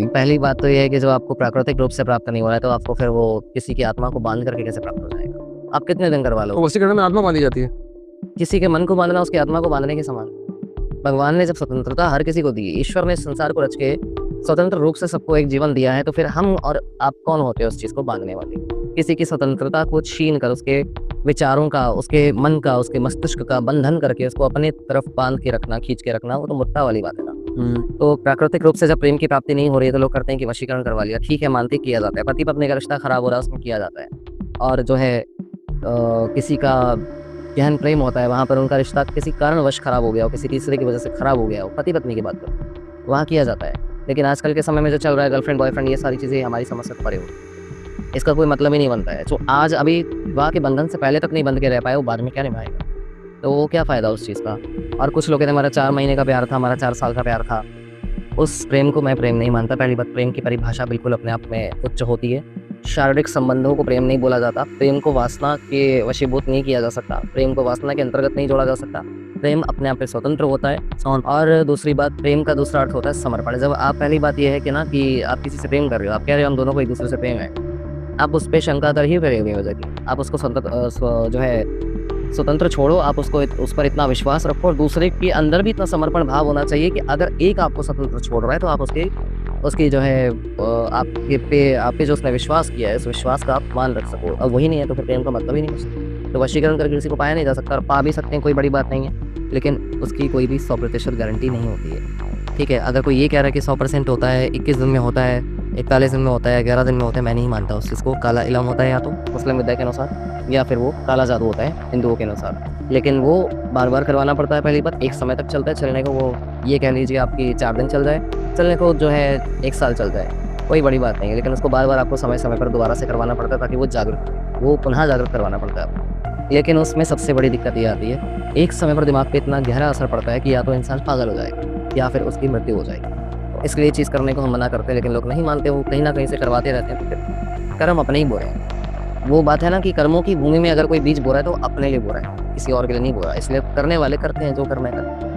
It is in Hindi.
पहली बात तो ये है कि जो आपको प्राकृतिक रूप से प्राप्त नहीं हो रहा है, तो आपको फिर वो किसी की आत्मा को बाँध करके कैसे प्राप्त हो जाएगा? आप कितने दिन करवा तो लोगे? वशीकरण में आत्मा बांधी जाती है। किसी के मन को बाँधना उसकी आत्मा को बाँधने के समान है। भगवान ने जब स्वतंत्रता हर किसी को दी, ईश्वर ने संसार को रच के स्वतंत्र रूप से सबको एक जीवन दिया है, तो फिर हम और आप कौन होते हैं उस चीज़ को बाँधने वाले? किसी की स्वतंत्रता को छीन कर उसके विचारों का, उसके मन का, उसके मस्तिष्क का बंधन करके उसको अपनी तरफ बाँध के रखना, खींच के रखना, वो तो मुद्दा वाली बात है ना। तो प्राकृतिक रूप से जब प्रेम की प्राप्ति नहीं हो रही है, तो लोग करते हैं कि वशीकरण करवा लिया। ठीक है, मानते किया जाता है। पति-पत्नी का रिश्ता खराब हो रहा है, उसमें किया जाता है। और जो है किसी का गहन प्रेम होता है, वहाँ पर उनका रिश्ता किसी कारणवश खराब हो गया हो, किसी तीसरे की वजह से खराब हो गया हो, पति-पत्नी की बात करूँ, वहाँ किया जाता है। लेकिन आजकल के समय में जो चल रहा है गर्लफ्रेंड, बॉयफ्रेंड, ये सारी चीज़ें हमारी समझ से परे हो गई। इसका कोई मतलब ही नहीं बनता है। जो आज अभी विवाह के बंधन से पहले तक नहीं बंध के रह पाए, वो बाद में क्या निभाएगा? तो वो क्या फ़ायदा उस चीज़ का? और कुछ लोग कहते हैं हमारा 4 महीने का प्यार था, हमारा 4 साल का प्यार था। उस प्रेम को मैं प्रेम नहीं मानता। पहली बात, प्रेम की परिभाषा बिल्कुल अपने आप में उच्च होती है। शारीरिक संबंधों को प्रेम नहीं बोला जाता। प्रेम को वासना के वशीभूत नहीं किया जा सकता। प्रेम को वासना के अंतर्गत नहीं जोड़ा जा सकता। प्रेम अपने आप में स्वतंत्र होता है। और दूसरी बात, प्रेम का दूसरा अर्थ होता है समर्पण। जब आप पहली बात ये है कि ना कि आप किसी से प्रेम कर रहे हो, आप कह रहे हो हम दोनों को एक दूसरे से प्रेम है। आप उस पे शंका कर ही रहे हो कि आप उसको जो है स्वतंत्र छोड़ो, आप उसको उस पर इतना विश्वास रखो और दूसरे के अंदर भी इतना समर्पण भाव होना चाहिए कि अगर एक आपको स्वतंत्र छोड़ रहा है, तो आप उसकी जो है आप पे जो उसने विश्वास किया है, उस विश्वास का आप मान रख सको। अब वही नहीं है तो फिर प्रेम का मतलब ही नहीं बचता। तो वशीकरण करके किसी को पाया नहीं जा सकता, और पा भी सकते हैं, कोई बड़ी बात नहीं है, लेकिन उसकी कोई भी 100% गारंटी नहीं होती है। ठीक है, अगर कोई ये कह रहा है कि 100% होता है, 21 दिन में होता है, 41 दिन में होता है, 11 दिन में होता है, मैं नहीं मानता उस चीज़ को। काला इलम होता है या तो मुस्लिम विद्या के अनुसार, या फिर वो काला जादू होता है हिंदुओं के अनुसार। लेकिन वो बार-बार करवाना पड़ता है। पहली बात, एक समय तक चलता है चलने को, वो ये कह लीजिए आपकी 4 दिन चल जाए, चलने को जो है 1 साल चल जाए, कोई बड़ी बात नहीं है। लेकिन उसको बार-बार आपको समय-समय पर दोबारा से करवाना पड़ता है, ताकि वो पुनः जागृत करवाना पड़ता है आपको। लेकिन उसमें सबसे बड़ी दिक्कत ये आती है, एक समय पर दिमाग पे इतना गहरा असर पड़ता है कि या तो इंसान पागल हो जाएगा या फिर उसकी मृत्यु हो जाएगी। तो इसलिए ये चीज़ करने को हम मना करते हैं, लेकिन लोग नहीं मानते, वो कहीं न कहीं से करवाते रहते हैं। तो फिर कर्म अपने ही बो रहे हैं। वो बात है ना कि कर्मों की भूमि में अगर कोई बीज बो रहा है, तो अपने लिए बो रहा है, किसी और के लिए नहीं बो रहा है। इसलिए करने वाले करते हैं जो करना है।